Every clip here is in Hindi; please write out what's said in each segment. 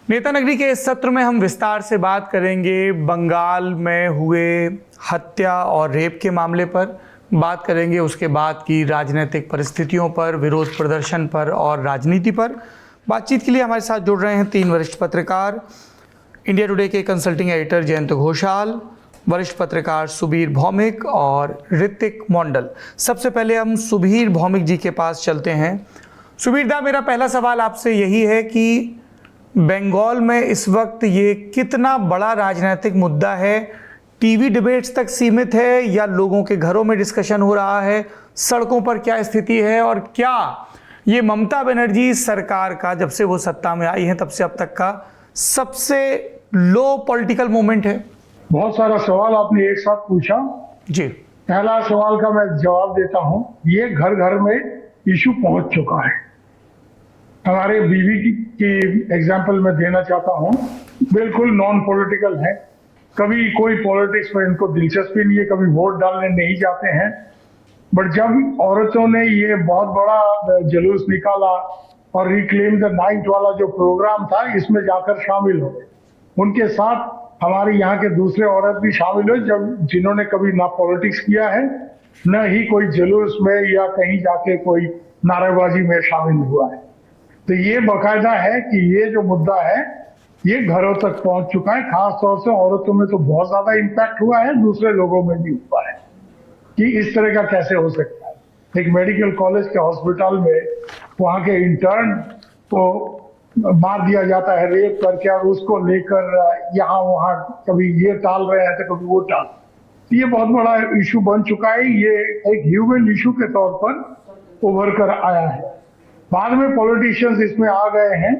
नेता नगरी के इस सत्र में हम विस्तार से बात करेंगे बंगाल में हुए हत्या और रेप के मामले पर, बात करेंगे उसके बाद की राजनीतिक परिस्थितियों पर, विरोध प्रदर्शन पर और राजनीति पर। बातचीत के लिए हमारे साथ जुड़ रहे हैं तीन वरिष्ठ पत्रकार, इंडिया टुडे के कंसल्टिंग एडिटर जयंत घोषाल, वरिष्ठ पत्रकार सुबीर भौमिक और ऋतिक मंडल। सबसे पहले हम सुबीर भौमिक जी के पास चलते हैं। सुबीर दा, मेरा पहला सवाल आपसे यही है कि बंगाल में इस वक्त ये कितना बड़ा राजनीतिक मुद्दा है? टीवी डिबेट्स तक सीमित है या लोगों के घरों में डिस्कशन हो रहा है? सड़कों पर क्या स्थिति है और क्या ये ममता बनर्जी सरकार का जब से वो सत्ता में आई है तब से अब तक का सबसे लो पॉलिटिकल मोमेंट है? बहुत सारा सवाल आपने एक साथ पूछा जी। पहला सवाल का मैं जवाब देता हूं। ये घर घर में इशू पहुंच चुका है। हमारे बीवी की एग्जाम्पल मैं देना चाहता हूं। बिल्कुल नॉन पॉलिटिकल है, कभी कोई पॉलिटिक्स में इनको दिलचस्पी नहीं है, कभी वोट डालने नहीं जाते हैं। बट जब औरतों ने ये बहुत बड़ा जुलूस निकाला और रिक्लेम द नाइट वाला जो प्रोग्राम था, इसमें जाकर शामिल हो, उनके साथ हमारे यहाँ के दूसरे औरत भी शामिल हुए जिन्होंने कभी ना पॉलिटिक्स किया है, न ही कोई जुलूस में या कहीं जाके कोई नारेबाजी में शामिल हुआ है। तो ये बाकायदा है कि ये जो मुद्दा है ये घरों तक पहुंच चुका है। खास तौर से औरतों में तो बहुत ज्यादा इम्पैक्ट हुआ है, दूसरे लोगों में भी हुआ है कि इस तरह का कैसे हो सकता है। एक मेडिकल कॉलेज के हॉस्पिटल में वहाँ के इंटर्न को मार दिया जाता है रेप करके, और उसको लेकर यहाँ वहाँ कभी ये टाल रहे हैं तो कभी वो टाल। ये बहुत बड़ा इशू बन चुका है। ये एक ह्यूमन इशू के तौर पर उभर कर आया है। बाद में पॉलिटिशियंस इसमें आ गए हैं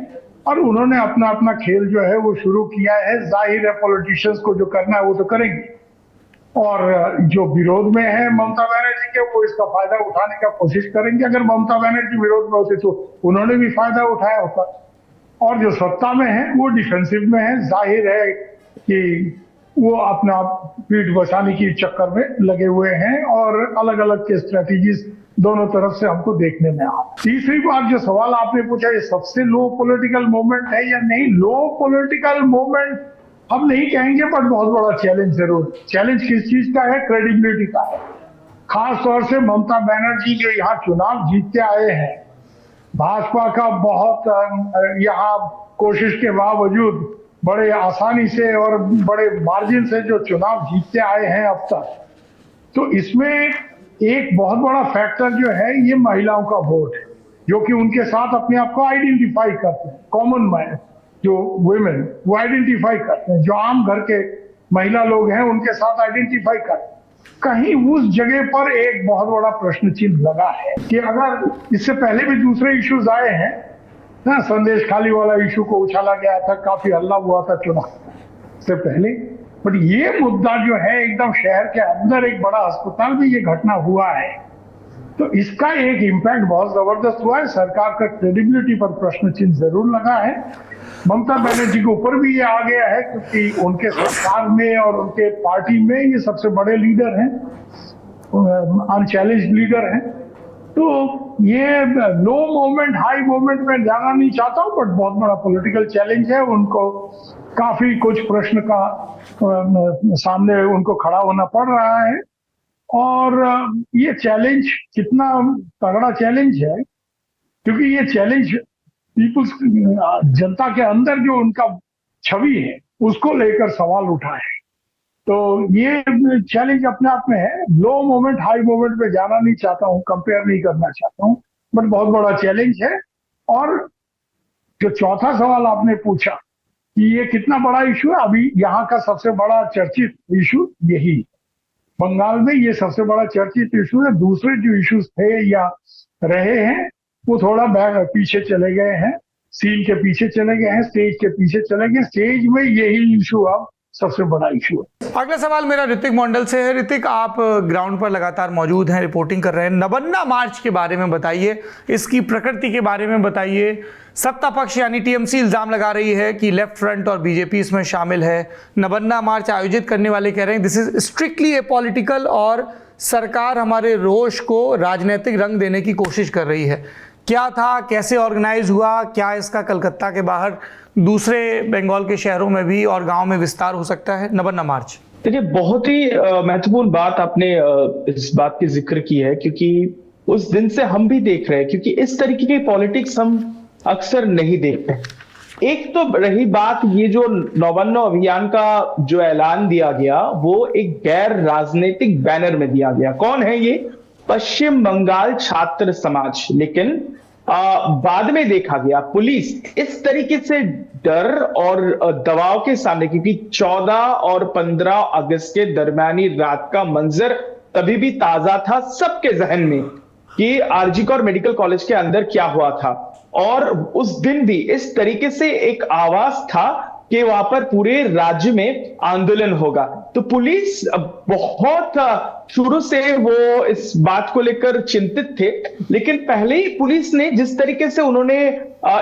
और उन्होंने अपना अपना खेल जो है वो शुरू किया है। जाहिर है पॉलिटिशियंस को जो करना है वो तो करेंगे, और जो विरोध में है ममता बनर्जी के, वो इसका फायदा उठाने का कोशिश करेंगे। अगर ममता बनर्जी विरोध में होती तो उन्होंने भी फायदा उठाया होता। और जो सत्ता में है वो डिफेंसिव में है। जाहिर है कि वो अपना पीठ बचाने की चक्कर में लगे हुए हैं और अलग अलग के स्ट्रेटेजीज दोनों तरफ से हमको देखने में आ। तीसरी बात जो सवाल आपने पूछा, ये सबसे लो पॉलिटिकल मोमेंट है या नहीं? लो पॉलिटिकल मोमेंट हम नहीं कहेंगे, पर बहुत बड़ा चैलेंज जरूर। चैलेंज किस चीज का है? क्रेडिबिलिटी का है। खास तौर से ममता बनर्जी जो यहाँ चुनाव जीतते आए हैं, भाजपा का बहुत यहाँ कोशिश के बावजूद बड़े आसानी से और बड़े मार्जिन से जो चुनाव जीतते आए हैं अब तक, तो इसमें एक बहुत बड़ा फैक्टर जो है ये महिलाओं का वोट है, जो कि उनके साथ अपने आप को आइडेंटिफाई करते हैं। कॉमन मैन जो वुमेन वो आइडेंटिफाई करते हैं, जो आम घर के महिला लोग हैं उनके साथ आइडेंटिफाई करते हैं। कहीं उस जगह पर एक बहुत बड़ा प्रश्न चिन्ह लगा है कि अगर इससे पहले भी दूसरे इश्यूज आए हैं ना, संदेश खाली वाला इशू को उछाला गया था, काफी हल्ला हुआ था चुनाव से पहले। बट ये मुद्दा जो है एकदम शहर के अंदर एक बड़ा अस्पताल में ये घटना हुआ है, तो इसका एक इम्पैक्ट बहुत जबरदस्त हुआ है। सरकार का क्रेडिबिलिटी पर प्रश्न चिन्ह जरूर लगा है। ममता बनर्जी के ऊपर भी ये आ गया है क्योंकि उनके सरकार में और उनके पार्टी में ये सबसे बड़े लीडर हैं, अनचैलेंज्ड लीडर हैं। तो ये लो मोमेंट हाई मोमेंट में जाना नहीं चाहता हूँ, बट बहुत बड़ा पॉलिटिकल चैलेंज है। उनको काफी कुछ प्रश्न का सामने उनको खड़ा होना पड़ रहा है। और ये चैलेंज कितना तगड़ा चैलेंज है, क्योंकि ये चैलेंज पीपुल्स जनता के अंदर जो उनका छवि है उसको लेकर सवाल उठा है। तो ये चैलेंज अपने आप में है। लो मोमेंट हाई मोमेंट में जाना नहीं चाहता हूँ, कंपेयर नहीं करना चाहता हूँ, बट बहुत बड़ा चैलेंज है। और जो चौथा सवाल आपने पूछा कि ये कितना बड़ा इशू है, अभी यहाँ का सबसे बड़ा चर्चित इशू यही बंगाल में, ये सबसे बड़ा चर्चित इशू है। दूसरे जो इश्यूज थे या रहे हैं वो थोड़ा पीछे चले गए हैं, सीन के पीछे चले गए हैं, स्टेज के पीछे चले गए। स्टेज में यही इशू अब सबसे बड़ा इशू है। अगला सवाल मेरा ऋतिक मंडल से है। ऋतिक, आप ग्राउंड पर लगातार मौजूद हैं, रिपोर्टिंग कर रहे हैं। नबन्ना मार्च के बारे में बताइए, इसकी प्रकृति के बारे में बताइए। सत्ता पक्ष यानी टीएमसी इल्जाम लगा रही है कि लेफ्ट फ्रंट और बीजेपी इसमें शामिल है। नबन्ना मार्च आयोजित करने वाले कह रहे हैं this is strictly A political और सरकार हमारे रोष को राजनीतिक रंग देने की कोशिश कर रही है। क्या था, कैसे ऑर्गेनाइज हुआ, क्या इसका कलकत्ता के बाहर दूसरे बंगाल के शहरों में भी और गांव में विस्तार हो सकता है? नंबर मार्च। देखिए, बहुत ही महत्वपूर्ण बात आपने इस बात की जिक्र की है, क्योंकि उस दिन से हम भी देख रहे हैं, क्योंकि इस तरीके की पॉलिटिक्स हम अक्सर नहीं देखते। एक तो रही बात, ये जो नौवन्नो अभियान का जो ऐलान दिया गया वो एक गैर राजनीतिक बैनर में दिया गया। कौन है ये? पश्चिम बंगाल छात्र समाज। लेकिन बाद में देखा गया पुलिस इस तरीके से डर और दबाव के सामने, क्योंकि 14 और 15 अगस्त के दरमियानी रात का मंजर तभी भी ताजा था सबके जहन में कि आरजी कौर मेडिकल कॉलेज के अंदर क्या हुआ था। और उस दिन भी इस तरीके से एक आवाज था कि वहां पर पूरे राज्य में आंदोलन होगा। तो पुलिस बहुत शुरू से वो इस बात को लेकर चिंतित थे, लेकिन पहले ही पुलिस ने जिस तरीके से उन्होंने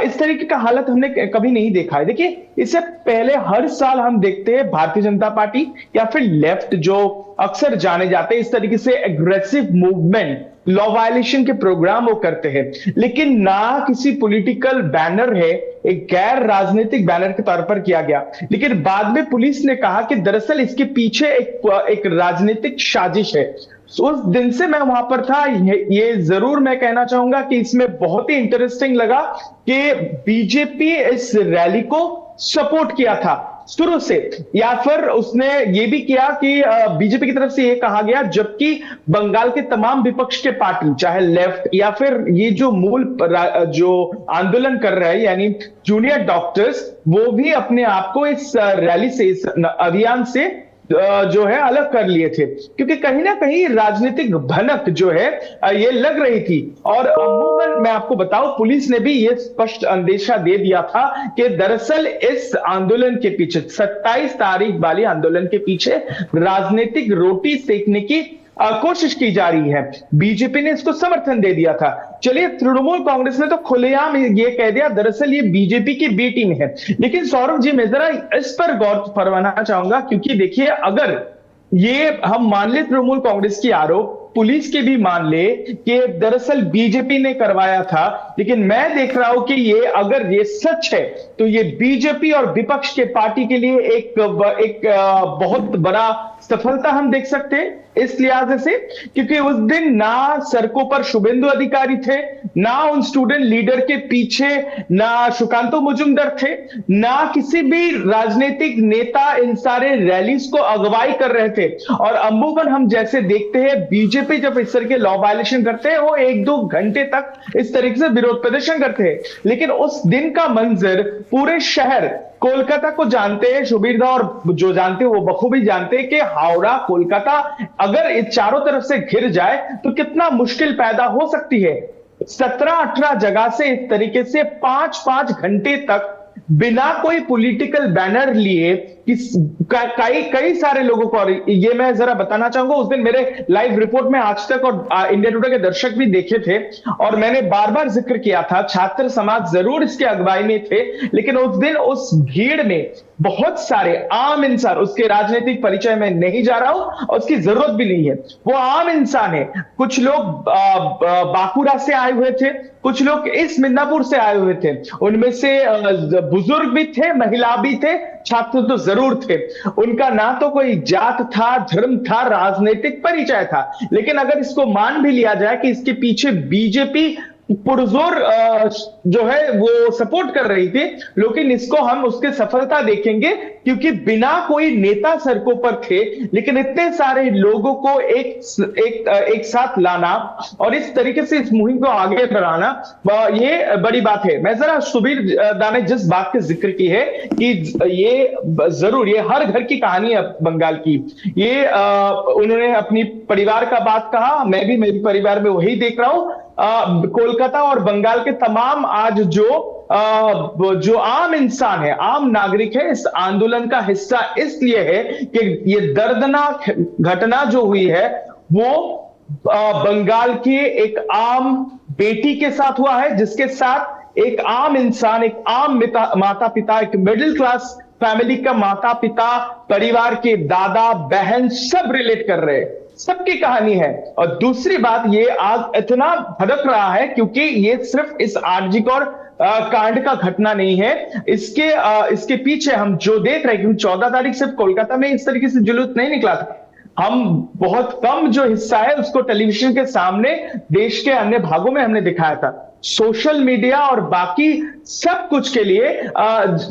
इस तरीके का हालत हमने कभी नहीं देखा है। देखिए, इससे पहले हर साल हम देखते हैं भारतीय जनता पार्टी या फिर लेफ्ट, जो अक्सर जाने जाते हैं इस तरीके से एग्रेसिव मूवमेंट, लॉ वायलेशन के प्रोग्राम वो करते हैं, लेकिन ना किसी पॉलिटिकल बैनर है, एक गैर राजनीतिक बैनर के तौर पर किया गया। लेकिन बाद में पुलिस ने कहा कि दरअसल इसके पीछे एक राजनीतिक साजिश है। उस दिन से मैं वहां पर था। ये जरूर मैं कहना चाहूंगा कि इसमें बहुत ही इंटरेस्टिंग लगा कि बीजेपी इस रैली को सपोर्ट किया था शुरू से, या फिर उसने ये भी किया कि बीजेपी की तरफ से ये कहा गया, जबकि बंगाल के तमाम विपक्ष के पार्टी, चाहे लेफ्ट या फिर ये जो मूल जो आंदोलन कर रहे हैं यानी जूनियर डॉक्टर्स, वो भी अपने आप को इस रैली से, इस अभियान से जो है अलग कर लिए थे, क्योंकि कहीं ना कहीं राजनीतिक भनक जो है ये लग रही थी। और अमूमन मैं आपको बताऊं, पुलिस ने भी ये स्पष्ट अंदेशा दे दिया था कि दरअसल इस आंदोलन के पीछे, 27 तारीख वाली आंदोलन के पीछे राजनीतिक रोटी सेकने की कोशिश की जा रही है। बीजेपी ने इसको समर्थन दे दिया था। चलिए, तृणमूल कांग्रेस ने तो खुलेआम ये कह दिया दरअसल ये बीजेपी की बी टीम है। लेकिन सौरभ जी, मैं जरा इस पर गौर फरमाना चाहूंगा, क्योंकि देखिए, अगर ये हम मान ले तृणमूल कांग्रेस की आरोप, पुलिस के भी मान ले कि दरअसल बीजेपी ने करवाया था, लेकिन मैं देख रहा हूं कि ये अगर ये सच है तो ये बीजेपी और विपक्ष के पार्टी के लिए एक बहुत बड़ा सफलता हम देख सकते हैं इस लिहाज से, क्योंकि उस दिन ना सड़कों पर शुभेंदु अधिकारी थे, ना उन स्टूडेंट लीडर के पीछे ना सुकांतो मुजुमदार थे, ना किसी भी राजनीतिक नेता इन सारे रैलीज को अगवाई कर रहे थे। और अमूमन हम जैसे देखते हैं, बीजेपी जब इस तरह के लॉ वायलेशन करते हैं, वो 1-2 घंटे तक इस तरीके से विरोध प्रदर्शन करते हैं। लेकिन उस दिन का मंजर पूरे शहर कोलकाता को जानते हैं, शुभीरदा और जो जानते हैं वो बखूबी जानते हैं कि हावड़ा कोलकाता अगर इस चारों तरफ से घिर जाए तो कितना मुश्किल पैदा हो सकती है। 17-18 जगह से इस तरीके से 5-5 घंटे तक बिना कोई पॉलिटिकल बैनर लिए कई सारे लोगों को, और ये मैं जरा बताना चाहूंगा, उस दिन मेरे लाइव रिपोर्ट में आज तक और इंडिया टुडे के दर्शक भी देखे थे, और मैंने बार बार जिक्र किया था, छात्र समाज जरूर इसके अगुवाई में थे, लेकिन उस दिन उस भीड़ में बहुत सारे आम इंसान, उसके राजनीतिक परिचय में नहीं जा रहा हूं और उसकी जरूरत भी नहीं है, वो आम इंसान है। कुछ लोग बांकुड़ा से आए हुए थे, कुछ लोग इस मिदनापुर से आए हुए थे, उनमें से बुजुर्ग भी थे, महिला भी थे, छात्र तो जरूर थे। उनका ना तो कोई जात था, धर्म था, राजनीतिक परिचय था, लेकिन अगर इसको मान भी लिया जाए कि इसके पीछे बीजेपी पुरजोर जो है वो सपोर्ट कर रही थी, लेकिन इसको हम उसके सफलता देखेंगे, क्योंकि बिना कोई नेता सड़कों पर थे, लेकिन इतने सारे लोगों को एक साथ लाना और इस तरीके से इस मुहिम को आगे बढ़ाना, ये बड़ी बात है। मैं जरा सुबीर दा ने जिस बात की जिक्र की है कि ये जरूर, ये हर घर की कहानी है बंगाल की, ये उन्होंने अपनी परिवार का बात कहा, मैं भी मेरे परिवार में वही देख रहा हूं। कोलकाता और बंगाल के तमाम आज जो आम इंसान है, आम नागरिक है, इस आंदोलन का हिस्सा इसलिए है कि ये दर्दनाक घटना जो हुई है वो बंगाल की एक आम बेटी के साथ हुआ है, जिसके साथ एक आम इंसान, एक आम माता पिता, एक मिडिल क्लास फैमिली का माता पिता, परिवार के दादा बहन सब रिलेट कर रहे हैं। सबकी कहानी है। और दूसरी बात, ये आग इतना भड़क रहा है क्योंकि ये सिर्फ इस आरजी कौर कांड का घटना नहीं है, इसके पीछे हम जो देख रहे हैं, क्योंकि 14 तारीख सिर्फ कोलकाता में इस तरीके से जुलूस नहीं निकला था। हम बहुत कम जो हिस्सा है उसको टेलीविजन के सामने देश के अन्य भागों में हमने दिखाया था। सोशल मीडिया और बाकी सब कुछ के लिए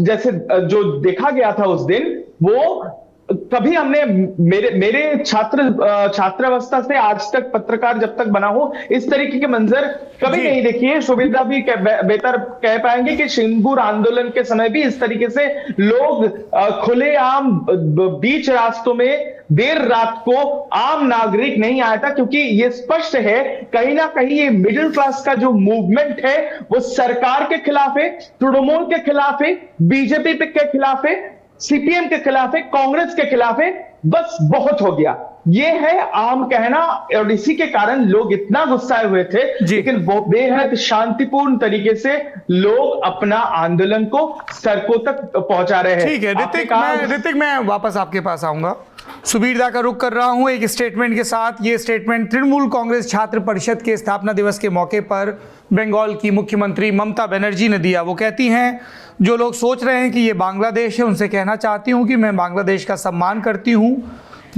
जैसे जो देखा गया था उस दिन, वो कभी हमने मेरे छात्रावस्था से आज तक पत्रकार जब तक बना हूं, इस तरीके के मंजर कभी नहीं देखिए। सुविधा भी बेहतर कह पाएंगे कि सिंगूर आंदोलन के समय भी इस तरीके से लोग खुलेआम बीच रास्तों में देर रात को आम नागरिक नहीं आया था, क्योंकि ये स्पष्ट है कहीं ना कहीं ये मिडिल क्लास का जो मूवमेंट है वो सरकार के खिलाफ है, तृणमूल के खिलाफ है, बीजेपी के खिलाफ है, सीपीएम के खिलाफ है, कांग्रेस के खिलाफ है। बस बहुत हो गया, ये है आम कहना। और इसी के कारण लोग इतना गुस्साए हुए थे, लेकिन वो बेहद शांतिपूर्ण तरीके से लोग अपना आंदोलन को सड़कों तक पहुंचा रहे हैं। ठीक है ऋतिक, मैं वापस आपके पास आऊंगा। सुबीर दा का रुख कर रहा हूं एक स्टेटमेंट के साथ। ये स्टेटमेंट तृणमूल कांग्रेस छात्र परिषद के स्थापना दिवस के मौके पर बंगाल की मुख्यमंत्री ममता बनर्जी ने दिया। वो कहती हैं, जो लोग सोच रहे हैं कि ये बांग्लादेश है, उनसे कहना चाहती हूं कि मैं बांग्लादेश का सम्मान करती हूं।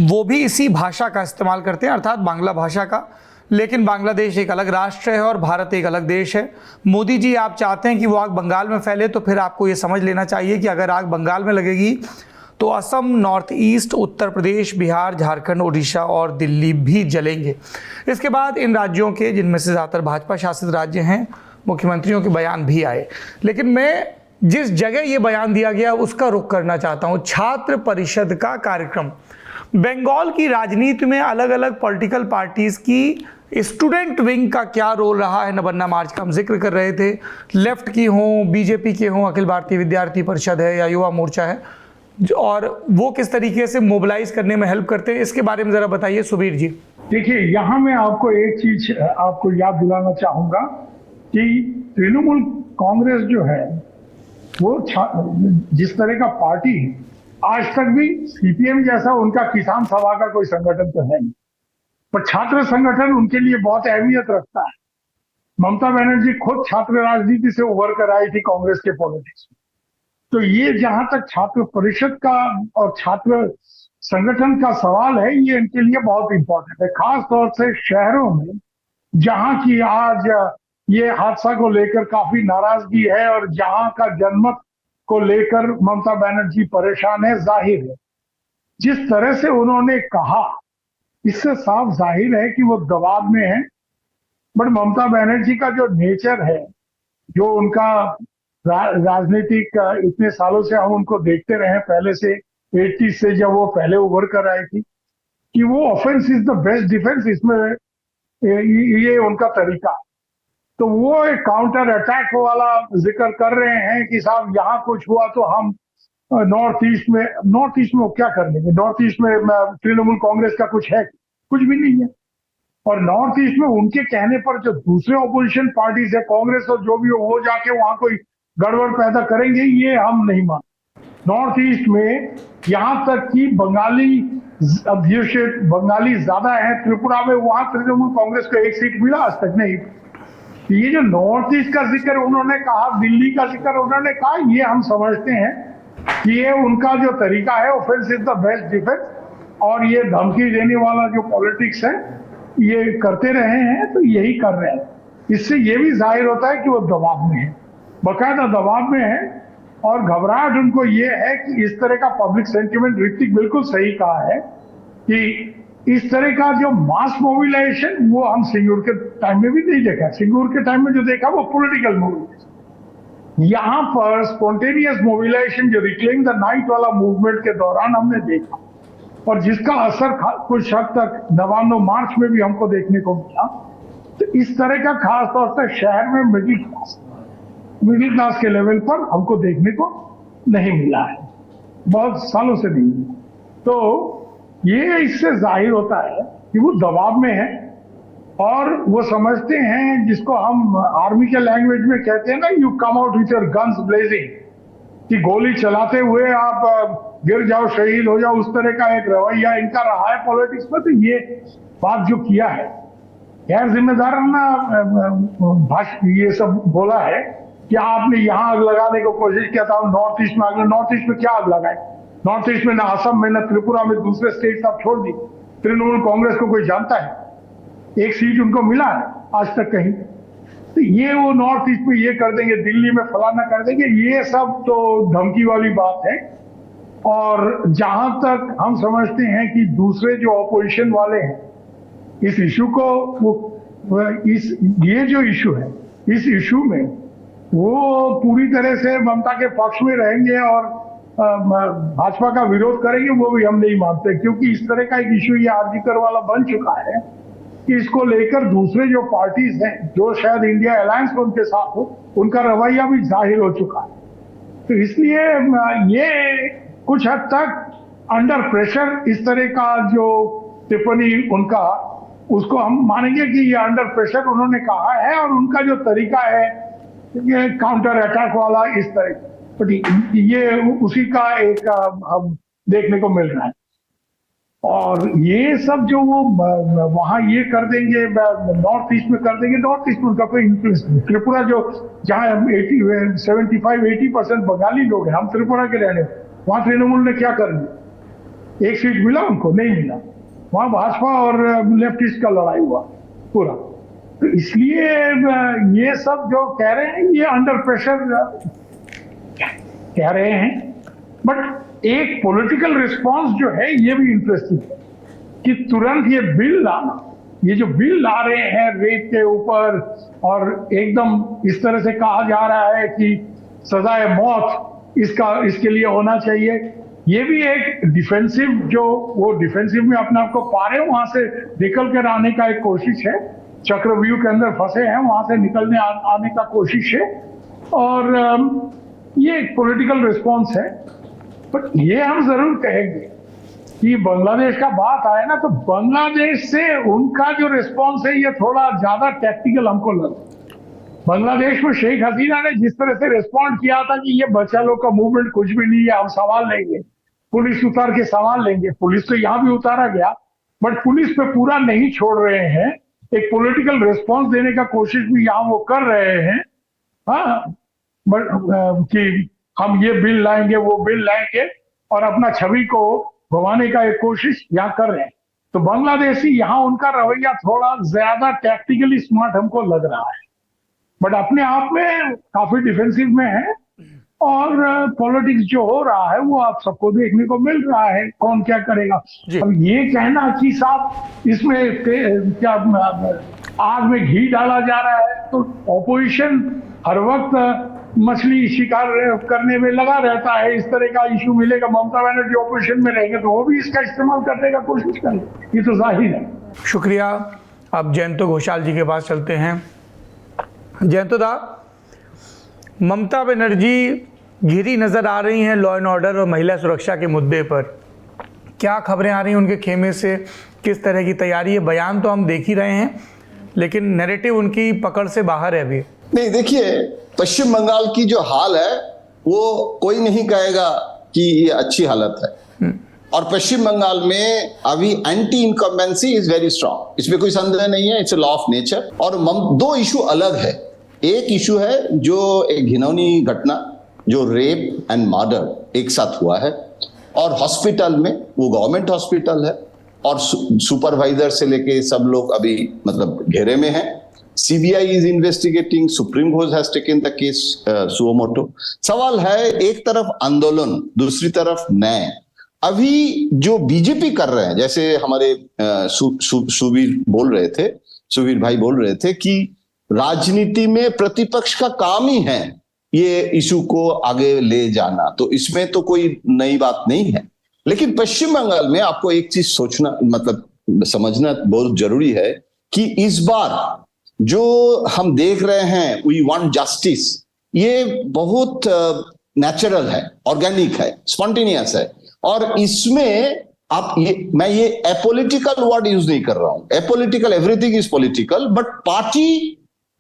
वो भी इसी भाषा का इस्तेमाल करते हैं, अर्थात बांग्ला भाषा का, लेकिन बांग्लादेश एक अलग राष्ट्र है और भारत एक अलग देश है। मोदी जी, आप चाहते हैं कि वो आग बंगाल में फैले, तो फिर आपको ये समझ लेना चाहिए कि अगर आग बंगाल में लगेगी तो असम, नॉर्थ ईस्ट, उत्तर प्रदेश, बिहार, झारखंड, उड़ीसा और दिल्ली भी जलेंगे। इसके बाद इन राज्यों के, जिनमें से ज़्यादातर भाजपा शासित राज्य हैं, मुख्यमंत्रियों के बयान भी आए। लेकिन मैं जिस जगह ये बयान दिया गया उसका रुख करना चाहता हूँ। छात्र परिषद का कार्यक्रम, बंगाल की राजनीति में अलग अलग पॉलिटिकल पार्टीज़ की स्टूडेंट विंग का क्या रोल रहा है। नबन्ना मार्च का हम जिक्र कर रहे थे, लेफ्ट की हों, बीजेपी के हों, अखिल भारतीय विद्यार्थी परिषद है या युवा मोर्चा है, और वो किस तरीके से मोबिलाइज करने में हेल्प करते हैं, इसके बारे में जरा बताइए सुबीर जी। देखिए, यहाँ मैं आपको एक चीज आपको याद दिलाना चाहूंगा कि तृणमूल कांग्रेस जो है वो जिस तरह का पार्टी आज तक भी सीपीएम जैसा उनका किसान सभा का कोई संगठन तो है नहीं, पर छात्र संगठन उनके लिए बहुत अहमियत रखता है। ममता बनर्जी खुद छात्र राजनीति से उभर कर आई थी कांग्रेस के पॉलिटिक्स में। तो ये जहां तक छात्र परिषद का और छात्र संगठन का सवाल है, ये इनके लिए बहुत इंपॉर्टेंट है, खास तौर से शहरों में जहां की आज ये हादसा को लेकर काफी नाराजगी है और जहां का जनमत को लेकर ममता बनर्जी परेशान है। जाहिर है जिस तरह से उन्होंने कहा, इससे साफ जाहिर है कि वो दबाव में है। बट ममता बनर्जी का जो नेचर है, जो उनका राजनीतिक इतने सालों से हम उनको देखते रहे, पहले से 80 से जब वो पहले उभर कर आई थी, कि वो offence is the best defence, इसमें ये उनका तरीका। तो वो एक काउंटर अटैक वाला जिक्र कर रहे हैं कि साहब यहाँ कुछ हुआ तो हम नॉर्थ ईस्ट में वो क्या कर लेंगे, नॉर्थ ईस्ट में तृणमूल कांग्रेस का कुछ है? कुछ भी नहीं है। और नॉर्थ ईस्ट में उनके कहने पर जो दूसरे ऑपोजिशन पार्टीज है, कांग्रेस और जो भी हो, वो जाके वहां कोई गड़बड़ पैदा करेंगे, ये हम नहीं मानते। नॉर्थ ईस्ट में यहां तक कि बंगाली अध्युषित बंगाली ज्यादा है त्रिपुरा में, वहां तृणमूल कांग्रेस को एक सीट मिला आज तक नहीं। ये जो नॉर्थ ईस्ट का जिक्र उन्होंने कहा, दिल्ली का जिक्र उन्होंने कहा, ये हम समझते हैं कि ये उनका जो तरीका है, offence is the best defence, और ये धमकी देने वाला जो पॉलिटिक्स है ये करते रहे हैं, तो यही कर रहे हैं। इससे ये भी जाहिर होता है कि वो दबाव में है, बाकायदा दबाव में है, और घबराहट उनको ये है कि इस तरह का पब्लिक सेंटिमेंट, ऋतिक बिल्कुल सही कहा है कि इस तरह का जो मास मोबिलाइजेशन वो हम सिंगूर के टाइम में भी नहीं देखा। सिंगूर के टाइम में जो देखा वो पॉलिटिकल मोबिलाइजेशन। यहाँ पर स्पॉन्टेनियस मोबिलाइजेशन जो रिक्लेम द नाइट वाला मूवमेंट के दौरान हमने देखा, और जिसका असर कुछ हद तक नवंबर मार्च में भी हमको देखने को मिला। तो इस तरह का खास तौर से शहर में मिडिल क्लास के लेवल पर हमको देखने को नहीं मिला है, बहुत सालों से नहीं मिला। तो ये इससे जाहिर होता है कि वो दबाव में है, और वो समझते हैं, जिसको हम आर्मी के लैंग्वेज में कहते हैं ना, you come out with your guns blazing, कि गोली चलाते हुए आप गिर जाओ, शहीद हो जाओ, उस तरह का एक रवैया इनका रहा है पॉलिटिक्स में। तो ये बात जो किया है, गैर जिम्मेदार ना ये सब बोला है कि आपने यहाँ आग लगाने की कोशिश किया था, नॉर्थ ईस्ट में आग। नॉर्थ ईस्ट में क्या आग लगाए? नॉर्थ ईस्ट में ना असम में, ना त्रिपुरा में, दूसरे स्टेट आप छोड़ दी। तृणमूल कांग्रेस को कोई जानता है? एक सीट उनको मिला है आज तक कहीं? तो ये वो नॉर्थ ईस्ट में ये कर देंगे, दिल्ली में फलाना कर देंगे, ये सब तो धमकी वाली बात है। और जहां तक हम समझते हैं कि दूसरे जो ऑपोजिशन वाले हैं इस इशू को, ये जो इशू है, इस इशू में वो पूरी तरह से ममता के पक्ष में रहेंगे और भाजपा का विरोध करेंगे, वो भी हम नहीं मानते। क्योंकि इस तरह का एक इशू ये आरजीकर वाला बन चुका है कि इसको लेकर दूसरे जो पार्टीज हैं, जो शायद इंडिया अलायंस में उनके साथ हो, उनका रवैया भी जाहिर हो चुका है। तो इसलिए ये कुछ हद तक अंडर प्रेशर इस तरह का जो टिप्पणी उनका, उसको हम मानेंगे कि ये अंडर प्रेशर उन्होंने कहा है और उनका जो तरीका है ये काउंटर अटैक वाला, इस तरह ये उसी का एक हम देखने को मिल रहा है। और ये सब जो वो वहां ये कर देंगे, नॉर्थ ईस्ट में कर देंगे, नॉर्थ ईस्ट में उनका कोई इंफ्लुएंस नहीं। त्रिपुरा जो जहाँ 75-80% बंगाली लोग हैं, हम त्रिपुरा के रहने, वहां तृणमूल ने क्या कर दिया? एक सीट मिला उनको? नहीं मिला। वहां भाजपा और लेफ्टिस्ट का लड़ाई हुआ पूरा। तो इसलिए ये सब जो कह रहे हैं ये अंडर प्रेशर कह रहे हैं। बट एक पॉलिटिकल रिस्पांस जो है ये भी इंटरेस्टिंग है कि तुरंत ये बिल लाना, ये जो बिल ला रहे हैं रेप के ऊपर, और एकदम इस तरह से कहा जा रहा है कि सजाए मौत इसके लिए होना चाहिए। ये भी एक डिफेंसिव, जो वो डिफेंसिव में अपने आप को पा रहे हो, वहां से निकल कर आने का एक कोशिश है। चक्रव्यूह के अंदर फंसे हैं, वहां से निकलने आने का कोशिश है। और ये एक पॉलिटिकल रिस्पॉन्स है। बट ये हम जरूर कहेंगे कि बांग्लादेश का बात आए ना, तो बांग्लादेश से उनका जो रिस्पॉन्स है ये थोड़ा ज्यादा टैक्टिकल हमको लगा। बांग्लादेश में शेख हसीना ने जिस तरह से रिस्पॉन्ड किया था कि ये बच्चा लोग का मूवमेंट कुछ भी नहीं है, हम संभाल लेंगे, पुलिस उतार के संभाल लेंगे। पुलिस तो यहाँ भी उतारा गया, बट पुलिस पे पूरा नहीं छोड़ रहे हैं। एक पॉलिटिकल रिस्पॉन्स देने का कोशिश भी यहाँ वो कर रहे हैं। हाँ, बट कि हम ये बिल लाएंगे, वो बिल लाएंगे, और अपना छवि को भवाने का एक कोशिश यहाँ कर रहे हैं। तो बांग्लादेशी यहाँ उनका रवैया थोड़ा ज्यादा टैक्टिकली स्मार्ट हमको लग रहा है, बट अपने आप में काफी डिफेंसिव में है। और पॉलिटिक्स जो हो रहा है वो आप सबको देखने को मिल रहा है, कौन क्या करेगा। अब ये कहना कि साहब इसमें क्या आग में घी डाला जा रहा है, तो ऑपोजिशन हर वक्त मछली शिकार करने में लगा रहता है। इस तरह का इशू मिलेगा, ममता बनर्जी ऑपोजिशन में रहेंगे तो वो भी इसका इस्तेमाल करने का कोशिश करेंगे, ये तो जाहिर है। शुक्रिया। अब जयंतो घोषाल जी के पास चलते हैं। जयंतो दा, ममता बनर्जी घिरी नज़र आ रही हैं लॉ एंड ऑर्डर और महिला सुरक्षा के मुद्दे पर। क्या खबरें आ रही हैं उनके खेमे से, किस तरह की तैयारी है? बयान तो हम देख ही रहे हैं, लेकिन नैरेटिव उनकी पकड़ से बाहर है अभी। नहीं, देखिए, पश्चिम बंगाल की जो हाल है वो कोई नहीं कहेगा कि ये अच्छी हालत है। और पश्चिम बंगाल में अभी anti incumbency is very strong, इसमें कोई संदेह नहीं है, it's a law of nature. और दो इशू अलग है। एक इशू है जो एक घिनौनी घटना, जो रेप एंड मर्डर एक साथ हुआ है, और हॉस्पिटल में, वो गवर्नमेंट हॉस्पिटल है, और सुपरवाइजर से लेके सब लोग अभी मतलब घेरे में हैं। CBI is investigating, supreme court has taken the case suo motu. सवाल है, एक तरफ आंदोलन, दूसरी तरफ न्याय। अभी जो बीजेपी कर रहे हैं, जैसे हमारे सुवीर भाई बोल रहे थे कि राजनीति में प्रतिपक्ष का काम ही है ये इशू को आगे ले जाना, तो इसमें तो कोई नई बात नहीं है। लेकिन पश्चिम बंगाल में आपको एक चीज सोचना, मतलब समझना बहुत जरूरी है कि इस बार जो हम देख रहे हैं, वी वांट जस्टिस, ये बहुत नेचुरल है, ऑर्गेनिक है, स्पॉन्टेनियस है। और इसमें मैं ये एपॉलिटिकल वर्ड यूज नहीं कर रहा हूं। Apolitical, everything is political, but party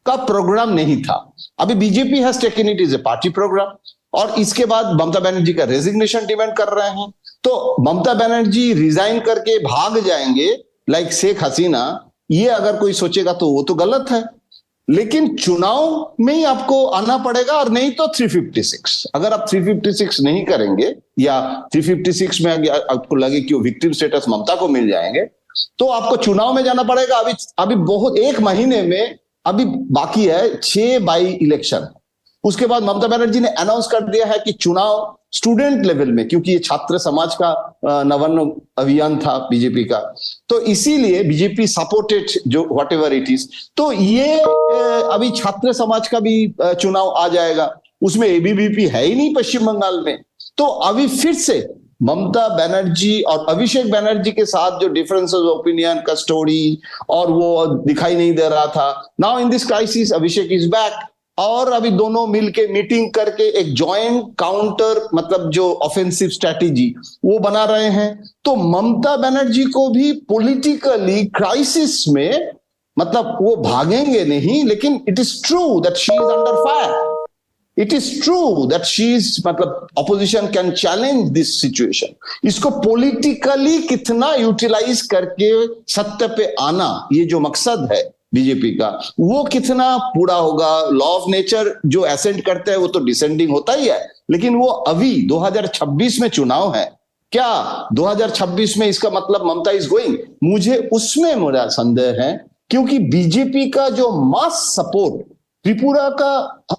का प्रोग्राम नहीं था। अभी BJP has taken it is a party programme. और इसके बाद ममता बनर्जी का रेजिग्नेशन डिमांड कर रहे हैं। तो ममता बनर्जी रिजाइन करके भाग जाएंगे लाइक शेख हसीना, ये अगर कोई सोचेगा तो वो तो गलत है। लेकिन चुनाव में ही आपको आना पड़ेगा, और नहीं तो 356। अगर आप 356 नहीं करेंगे या 356 में आपको लगे कि वो विक्टिम स्टेटस ममता को मिल जाएंगे, तो आपको चुनाव में जाना पड़ेगा। अभी बहुत 1 महीने में अभी बाकी है 6 बाई इलेक्शन। उसके बाद ममता बनर्जी ने अनाउंस कर दिया है कि चुनाव स्टूडेंट लेवल में, क्योंकि ये छात्र समाज का नवान्न अभियान था बीजेपी का, तो इसीलिए बीजेपी सपोर्टेड जो व्हाट एवर इट इज। तो ये अभी छात्र समाज का भी चुनाव आ जाएगा, उसमें एबीवीपी है ही नहीं पश्चिम बंगाल में। तो अभी फिर से ममता बनर्जी और अभिषेक बनर्जी के साथ जो डिफरेंसेस ऑफ ओपिनियन का स्टोरी और वो दिखाई नहीं दे रहा था, now in this crisis Abhishek is back, और अभी दोनों मिलके मीटिंग करके एक जॉइंट काउंटर मतलब जो ऑफेंसिव स्ट्रेटेजी वो बना रहे हैं। तो ममता बनर्जी को भी पॉलिटिकली क्राइसिस में मतलब वो भागेंगे नहीं, लेकिन it is true that she is under fire. It is true that she is मतलब opposition can challenge this situation. इसको पॉलिटिकली कितना यूटिलाइज करके सत्य पे आना, ये जो मकसद है बीजेपी का, वो कितना पूरा होगा। लॉ ऑफ नेचर जो एसेंड करते हैं वो तो डिसेंडिंग होता ही है, लेकिन वो अभी 2026 में चुनाव है, क्या 2026 में इसका मतलब ममता इज गोइंग, मुझे उसमें मेरा संदेह है। क्योंकि बीजेपी का जो मास सपोर्ट त्रिपुरा का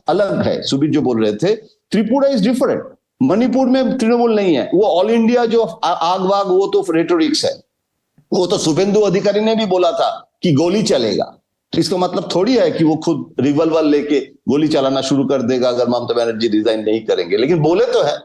अलग है, सुबीर जो बोल रहे थे, त्रिपुरा इज डिफरेंट। मणिपुर में तृणमूल नहीं है, वो ऑल इंडिया जो आग वाग वो तो रेटोरिक्स है। वो तो शुभेंदु अधिकारी ने भी बोला था कि गोली चलेगा, तो इसका मतलब थोड़ी है कि वो खुद रिवॉल्वर लेके गोली चलाना शुरू कर देगा अगर ममता बनर्जी रिजाइन नहीं करेंगे। लेकिन बोले तो है,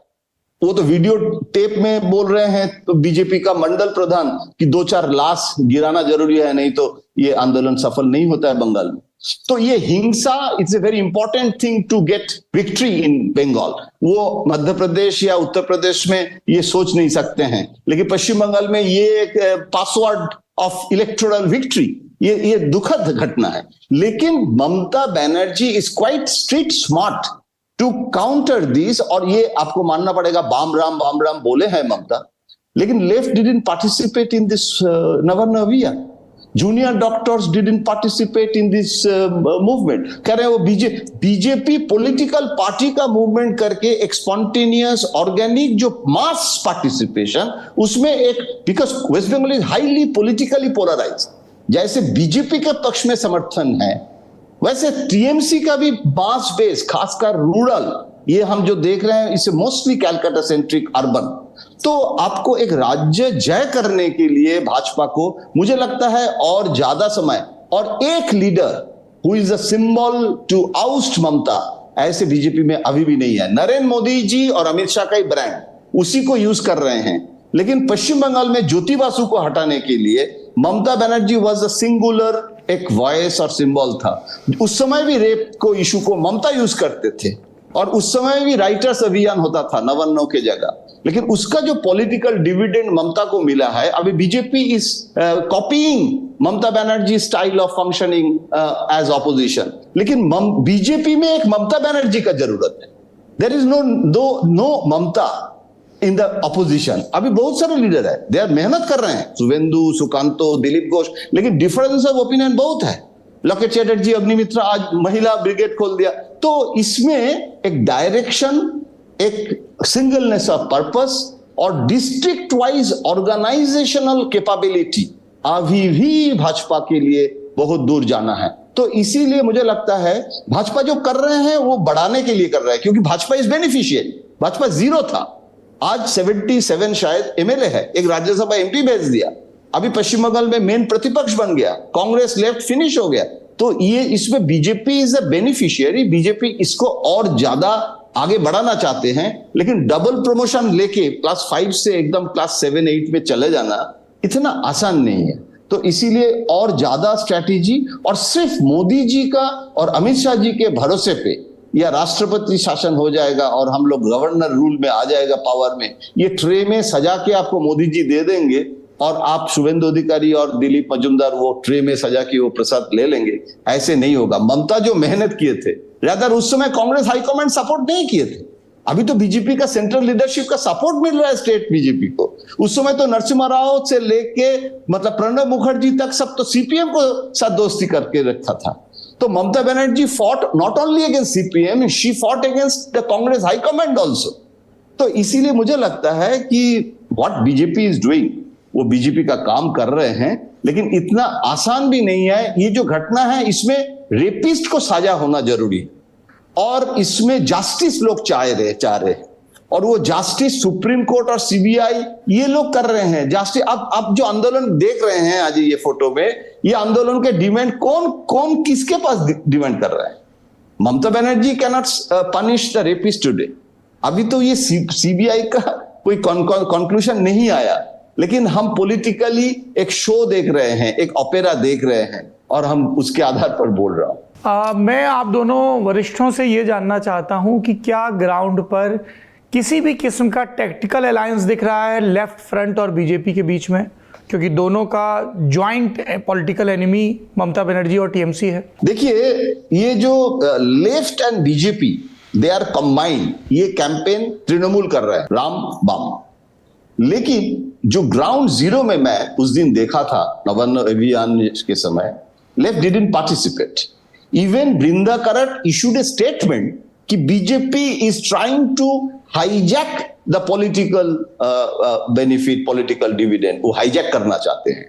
वो तो वीडियो टेप में बोल रहे हैं। तो बीजेपी का मंडल प्रधान कि 2-4 लाश गिराना जरूरी है, नहीं तो ये आंदोलन सफल नहीं होता है बंगाल में। तो ये हिंसा it's a very important thing to get victory in Bengal. वो मध्य प्रदेश या उत्तर प्रदेश में ये सोच नहीं सकते हैं, लेकिन पश्चिम बंगाल में ये एक पासवर्ड ऑफ इलेक्टोरल विक्ट्री, ये दुखद घटना है। लेकिन Mamata Banerjee is quite street smart to counter this, और ये आपको मानना पड़ेगा। बाम राम बोले हैं ममता, लेकिन left didn't participate in this नवान्न अभियान। Junior doctors didn't participate in this movement. कह रहे हैं वो बीजेपी पॉलिटिकल पार्टी का मूवमेंट करके एक स्पॉन्टेनियस ऑर्गेनिक जो मास पार्टिसिपेशन, उसमें एक, because West Bengal is highly politically polarised. जैसे बीजेपी के पक्ष में समर्थन है, वैसे टीएमसी का भी मास बेस, खासकर रूरल, ये हम जो देख रहे हैं इसे मोस्टली कैलकाटा सेंट्रिक अर्बन। तो आपको एक राज्य जय करने के लिए भाजपा को मुझे लगता है और ज्यादा समय, और एक leader who is a symbol to oust Mamata, ऐसे बीजेपी में अभी भी नहीं है। नरेंद्र मोदी जी और अमित शाह का ही ब्रांड, उसी को यूज कर रहे हैं। लेकिन पश्चिम बंगाल में ज्योति बासु को हटाने के लिए Mamata Banerjee was a singular एक वॉइस और सिंबल था। उस समय भी रेप को इशू को ममता यूज करते थे, और उस समय भी राइटर्स अभियान होता था नवन्नों के जगह। लेकिन उसका जो पॉलिटिकल डिविडेंड ममता को मिला है, अभी BJP is copying Mamata Banerjee style of functioning as opposition. लेकिन बीजेपी में एक ममता बनर्जी का जरूरत है। There is no Mamata in the opposition. अभी बहुत सारे लीडर है, दे आर मेहनत कर रहे हैं, शुभेंदु, सुकांतो, दिलीप घोष, लेकिन डिफरेंस ऑफ ओपिनियन बहुत है। लकेट चैटर्जी, अग्निमित्रा, आज महिला ब्रिगेड खोल दिया। तो इसमें एक डायरेक्शन, एक सिंगलनेस ऑफ पर्पस और डिस्ट्रिक्ट वाइज ऑर्गेनाइजेशनल कैपेबिलिटी अभी भी भाजपा के लिए बहुत दूर जाना है। तो इसीलिए मुझे लगता है भाजपा जो कर रहे हैं वो बढ़ाने के लिए कर रहे हैं, क्योंकि भाजपा इज बेनिफिशियरी। भाजपा 0 था, आज 77 शायद एमएलए है, एक राज्यसभा एमपी भेज दिया, अभी पश्चिम बंगाल में मेन प्रतिपक्ष बन गया, कांग्रेस लेफ्ट फिनिश हो गया। तो ये इसमें BJP is a beneficiary. BJP इसको और ज्यादा आगे बढ़ाना चाहते हैं, लेकिन डबल प्रमोशन लेके +5 से एकदम +7-8 में चले जाना इतना आसान नहीं है। तो इसीलिए और ज्यादा स्ट्रैटेजी, और सिर्फ मोदी जी का और अमित शाह जी के भरोसे पे या राष्ट्रपति शासन हो जाएगा और हम लोग गवर्नर रूल में आ जाएगा पावर में, ये ट्रे में सजा के आपको मोदी जी दे देंगे और आप शुभेंदु अधिकारी और दिलीप मजुमदार वो ट्रे में सजा के वो प्रसाद ले लेंगे, ऐसे नहीं होगा। ममता जो मेहनत किए थे, रादर उस समय कांग्रेस हाईकमांड सपोर्ट नहीं किए थे। अभी तो बीजेपी का सेंट्रल लीडरशिप का सपोर्ट मिल रहा है स्टेट बीजेपी को। उस समय तो नरसिम्हा राव से लेके मतलब प्रणब मुखर्जी तक सब तो सीपीएम को साथ दोस्ती करके रखा था। तो Mamata Banerjee fought not only against CPM, she fought against the Congress high command also. तो इसीलिए मुझे लगता है कि व्हाट बीजेपी इज डूइंग, वो बीजेपी का काम कर रहे हैं, लेकिन इतना आसान भी नहीं है। ये जो घटना है इसमें रेपिस्ट को सजा होना जरूरी है और इसमें जस्टिस लोग चाह रहे हैं और वो जस्टिस सुप्रीम कोर्ट और सीबीआई ये लोग कर रहे हैं। जस्टिस अब जो आंदोलन देख रहे हैं आज ये फोटो में, ये आंदोलन के डिमांड कौन किसके पास डिमांड कर रहा है? Mamata Banerjee can not punish the rapist today. अभी तो ये सीबीआई का कोई कंक्लूजन नहीं आया, लेकिन हम पॉलिटिकली एक शो देख रहे हैं, एक ओपेरा देख रहे हैं और हम उसके आधार पर बोल रहा हूं। मैं आप दोनों वरिष्ठों से ये जानना चाहता हूं कि क्या ग्राउंड पर किसी भी किस्म का टैक्टिकल अलायंस दिख रहा है लेफ्ट फ्रंट और बीजेपी के बीच में, क्योंकि दोनों का joint political enemy Mamata Banerjee और टीएमसी है। देखिए, ये जो left and BJP they are combined, ये कैंपेन तृणमूल कर रहे हैं, राम बाम। लेकिन जो ग्राउंड जीरो में मैं उस दिन देखा था नवान्न अभियान के समय, left didn't participate. Even Brinda Karat issued a statement कि BJP is trying to hijack the political benefit, political dividend, वो हाईजैक करना चाहते हैं।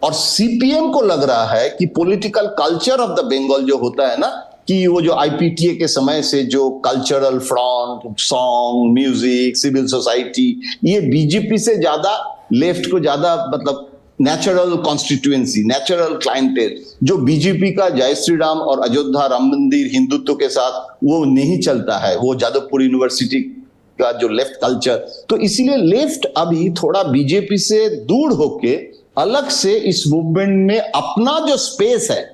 और सीपीएम को लग रहा है कि political culture of the Bengal जो होता है ना, कि वो जो आईपीटीए के समय से जो cultural front, song, music, civil society, ये बीजेपी से ज्यादा लेफ्ट को ज्यादा मतलब नेचुरल कॉन्स्टिट्यूएंसी, नेचुरल क्लाइंटेल, जो बीजेपी का जय श्री राम और अयोध्या राम मंदिर हिंदुत्व के साथ वो नहीं चलता है, वो जादवपुर यूनिवर्सिटी का जो लेफ्ट कल्चर। तो इसीलिए लेफ्ट अभी थोड़ा बीजेपी से दूर होके अलग से इस मूवमेंट में अपना जो स्पेस है,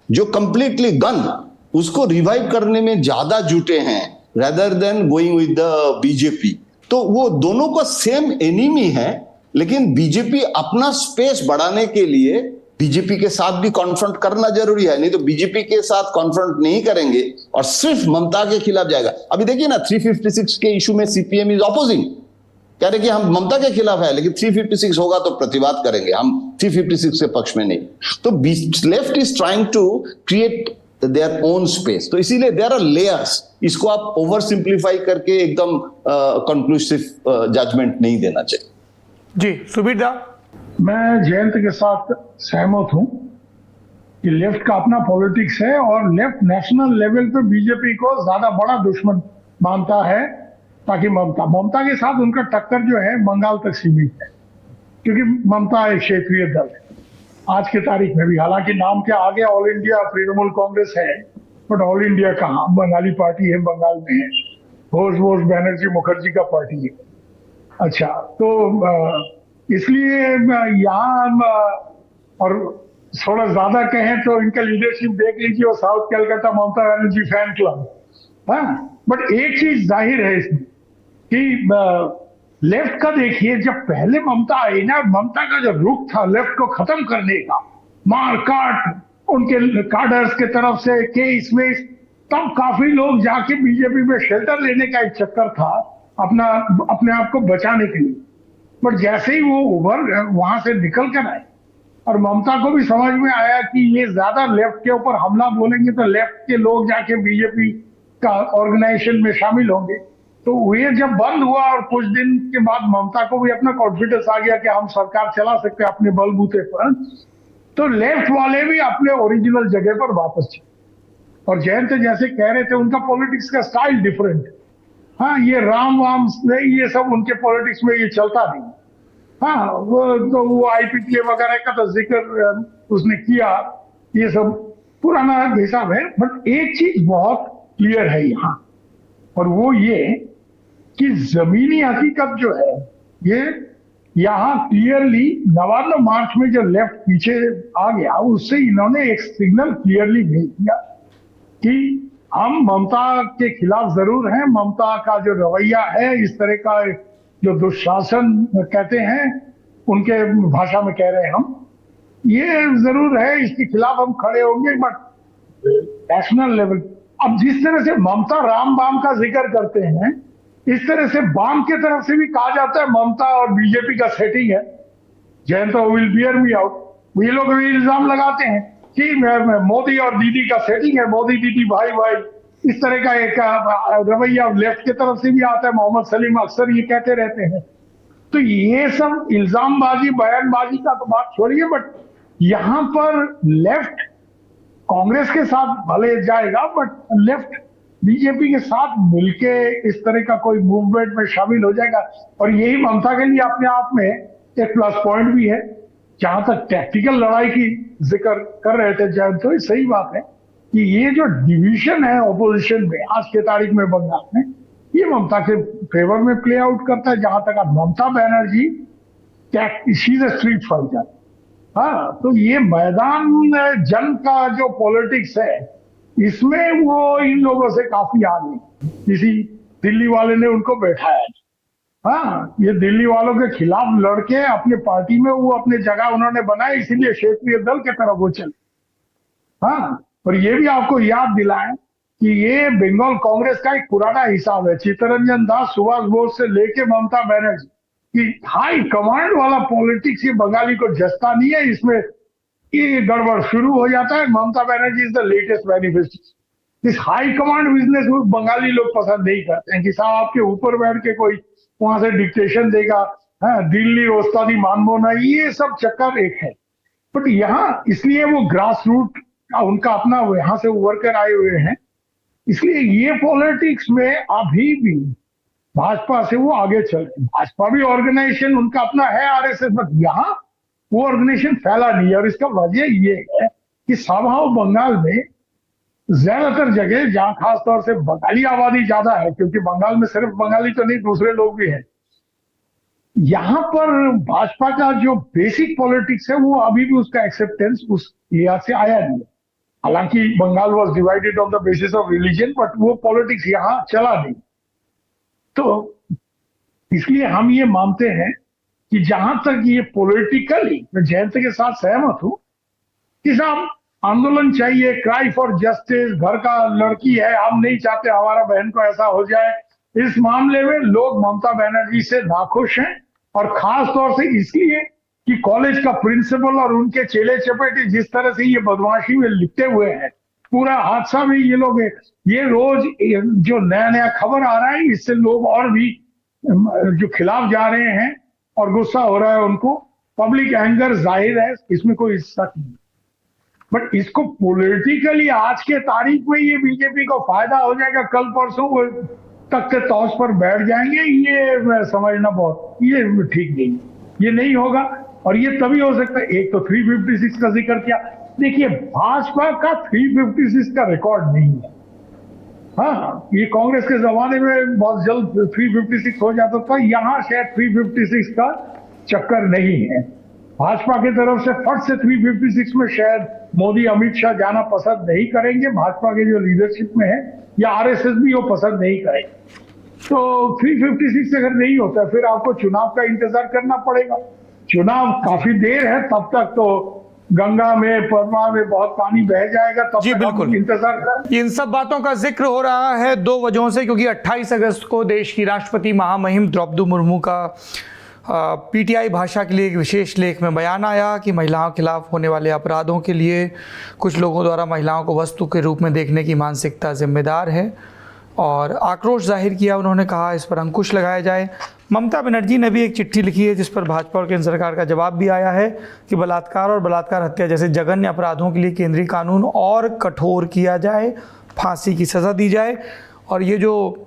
जो कंप्लीटली गन, उसको रिवाइव करने में ज्यादा जुटे हैं rather than going with the BJP. तो वो दोनों का सेम एनिमी है, लेकिन बीजेपी अपना स्पेस बढ़ाने के लिए बीजेपी के साथ भी कॉन्फ्रंट करना जरूरी है। नहीं तो बीजेपी के साथ कॉन्फ्रंट नहीं करेंगे और सिर्फ ममता के खिलाफ जाएगा। अभी देखिए ना, 356 के इशू में सीपीएम इज ऑपोजिंग, कह रहे कि हम ममता के खिलाफ है, लेकिन 356 होगा तो प्रतिवाद करेंगे, हम 356 के पक्ष में नहीं। तो left is trying to create their own space. तो इसीलिए देयर आर लेयर्स, इसको आप ओवर सिंप्लीफाई करके एकदम कंक्लूसिव जजमेंट नहीं देना चाहिए। जी सुबीर दा। मैं जयंत के साथ सहमत हूं कि लेफ्ट का अपना पॉलिटिक्स है और लेफ्ट नेशनल लेवल पे बीजेपी को ज्यादा बड़ा दुश्मन मानता है, ताकि ममता के साथ उनका टक्कर जो है बंगाल तक सीमित है, क्योंकि ममता एक क्षेत्रीय दल है आज के तारीख में भी। हालांकि नाम के आगे ऑल इंडिया तृणमूल कांग्रेस है, बट ऑल इंडिया कहाँ, बंगाली पार्टी है, बंगाल में है, घोष बनर्जी मुखर्जी का पार्टी है। अच्छा, तो इसलिए यहाँ और थोड़ा ज्यादा कहें तो इनका लीडरशिप देख लीजिए, और south Calcutta Mamata Banerjee fan club. हाँ, बट एक चीज जाहिर है इसमें कि लेफ्ट का देखिए, जब पहले ममता आई ना, ममता का जो रुख था लेफ्ट को खत्म करने का, मार काट उनके काडर्स के तरफ से केस में, तब काफी लोग जाके बीजेपी में शेल्टर लेने का एक चक्कर था अपने आप को बचाने के लिए। बट जैसे ही वो वहां से निकल कर आए और ममता को भी समझ में आया कि ये ज्यादा लेफ्ट के ऊपर हमला बोलेंगे तो लेफ्ट के लोग जाके बीजेपी का ऑर्गेनाइजेशन में शामिल होंगे, तो ये जब बंद हुआ और कुछ दिन के बाद ममता को भी अपना कॉन्फिडेंस आ गया कि हम सरकार चला सकते हैं अपने बलबूते पर, तो लेफ्ट वाले भी अपने ओरिजिनल जगह पर वापस चले। और जयंत जैसे कह रहे थे, उनका पॉलिटिक्स का स्टाइल डिफरेंट है। हाँ, ये राम वाम नहीं, ये सब उनके पॉलिटिक्स में ये चलता नहीं। हाँ, वो आईपीटीए वगैरह का तो जिक्र उसने किया, ये सब पुराना हिसाब है। बट एक चीज बहुत क्लियर है यहाँ, और वो ये कि जमीनी हकीकत जो है, ये यहाँ क्लियरली 29 मार्च में जो लेफ्ट पीछे आ गया, उससे इन्होंने एक सिग्नल क्लियरली भेज दिया कि हम ममता के खिलाफ जरूर हैं। ममता का जो रवैया है, इस तरह का जो दुशासन कहते हैं, उनके भाषा में कह रहे हैं हम, ये जरूर है, इसके खिलाफ हम खड़े होंगे। बट नेशनल लेवल, अब जिस तरह से ममता राम बाम का जिक्र करते हैं, इस तरह से वाम के तरफ से भी कहा जाता है ममता और बीजेपी का सेटिंग है, Jayant will beer me out. ये लोग भी इल्जाम लगाते हैं कि मोदी और दीदी का सेटिंग है, मोदी दीदी भाई भाई, इस तरह का एक रवैया लेफ्ट की तरफ से भी आता है। मोहम्मद सलीम अक्सर ये कहते रहते हैं। तो ये सब इल्जामबाजी बयानबाजी का तो बात छोड़िए, बट यहां पर लेफ्ट कांग्रेस के साथ भले जाएगा, बट लेफ्ट बीजेपी के साथ मिलके इस तरह का कोई मूवमेंट में शामिल हो जाएगा। और यही ममता के लिए अपने आप में एक प्लस पॉइंट भी है। जहां तक टैक्टिकल लड़ाई की जिक्र कर रहे थे जयंत, तो सही बात है कि ये जो डिवीजन है ऑपोजिशन में आज के तारीख में बंगाल में, ये ममता के फेवर में प्ले आउट करता है। जहां तक आप Mamata Banerjee she is a street fighter, हाँ, तो ये मैदान जंग का जो पॉलिटिक्स है इसमें वो इन लोगों से काफी आगे। किसी दिल्ली वाले ने उनको बैठाया, हाँ, ये दिल्ली वालों के खिलाफ लड़के अपने पार्टी में वो अपने जगह उन्होंने बनाई, इसीलिए क्षेत्रीय दल के तरफ वो चले। हाँ, और ये भी आपको याद दिलाएं कि ये बंगाल कांग्रेस का एक पुराना हिसाब है। चित्तरंजन दास, सुभाष बोस से लेके ममता बनर्जी की हाई कमांड वाला पॉलिटिक्स ये बंगाली को जसता नहीं है। इसमें ये गड़बड़ शुरू हो जाता है। Mamata Banerjee is the latest manifesto. इस हाई कमांड बिजनेस में बंगाली लोग पसंद नहीं करते हैं कि साहब आपके ऊपर बैठ के कोई वहां से डिक्टेशन देगा, हाँ, दिल्ली ओस्तादी मानबोना, ये सब चक्कर एक है। बट यहाँ इसलिए वो ग्रास रूट उनका अपना यहाँ से उभर कर आए हुए हैं, इसलिए ये पॉलिटिक्स में अभी भी भाजपा से वो आगे चल रहे हैं। भाजपा भी ऑर्गेनाइजेशन उनका अपना है आरएसएस, बट यहाँ वो ऑर्गेनाइजेशन फैला नहीं है। और इसका वजह ये है कि समहाउ बंगाल में ज्यादातर जगह जहां खासतौर से बंगाली आबादी ज्यादा है, क्योंकि बंगाल में सिर्फ बंगाली तो नहीं दूसरे लोग भी हैं, यहां पर भाजपा का जो बेसिक पॉलिटिक्स है वो अभी भी उसका एक्सेप्टेंस उस एरिया से आया नहीं है। हालांकि Bengal was divided on the basis of religion, but वो पॉलिटिक्स यहाँ चला नहीं। तो इसलिए हम ये मानते हैं कि जहां तक ये पॉलिटिकली, मैं जयंत के साथ सहमत हूं कि साहब आंदोलन चाहिए, क्राई फॉर जस्टिस, घर का लड़की है, हम नहीं चाहते हमारा बहन को ऐसा हो जाए। इस मामले में लोग ममता बनर्जी से नाखुश हैं, और खास तौर से इसलिए कि कॉलेज का प्रिंसिपल और उनके चेले चपेटे जिस तरह से ये बदमाशी में लिपटे हुए हैं, पूरा हादसा में ये लोग, ये रोज जो नया नया खबर आ रहा है, इससे लोग और भी जो खिलाफ जा रहे हैं और गुस्सा हो रहा है उनको। पब्लिक एंगर जाहिर है, इसमें कोई शक नहीं, बट इसको पॉलिटिकली आज के तारीख में ये बीजेपी को फायदा हो जाएगा, कल परसों वो तक के तौर पर बैठ जाएंगे, ये समझना बहुत, ये ठीक नहीं, ये नहीं होगा। और ये तभी हो सकता है, एक तो 356 का जिक्र किया, देखिए भाजपा का 356 का रिकॉर्ड नहीं है। हाँ, ये कांग्रेस के जमाने में बहुत जल्द 356 हो जाता था, यहाँ शायद 356 का चक्कर नहीं है। भाजपा की तरफ से फट से 356 में शायद मोदी अमित शाह जाना पसंद नहीं करेंगे, भाजपा के जो लीडरशिप में है, या आरएसएस भी वो पसंद नहीं करेंगे। तो 356 अगर नहीं होता फिर आपको चुनाव का इंतजार करना पड़ेगा। चुनाव काफी देर है, तब तक तो गंगा में पद्मा में बहुत पानी बह जाएगा, तब जी तक बिल्कुल इंतजार करें। इन सब बातों का जिक्र हो रहा है दो वजहों से, क्योंकि 28 अगस्त को देश की राष्ट्रपति महामहिम द्रौपदी मुर्मू का पीटीआई भाषा के लिए एक विशेष लेख में बयान आया कि महिलाओं के खिलाफ होने वाले अपराधों के लिए कुछ लोगों द्वारा महिलाओं को वस्तु के रूप में देखने की मानसिकता जिम्मेदार है, और आक्रोश जाहिर किया। उन्होंने कहा इस पर अंकुश लगाया जाए। ममता बनर्जी ने भी एक चिट्ठी लिखी है जिस पर भाजपा और केंद्र सरकार का जवाब भी आया है कि बलात्कार और बलात्कार हत्या जैसे जघन्य अपराधों के लिए केंद्रीय कानून और कठोर किया जाए, फांसी की सज़ा दी जाए। और ये जो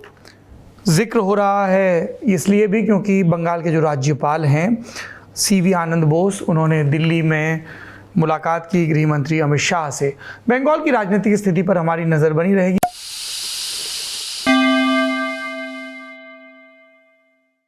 जिक्र हो रहा है इसलिए भी क्योंकि बंगाल के जो राज्यपाल हैं सीवी आनंद बोस, उन्होंने दिल्ली में मुलाकात की गृह मंत्री अमित शाह से। बंगाल की राजनीतिक स्थिति पर हमारी नज़र बनी रहेगी।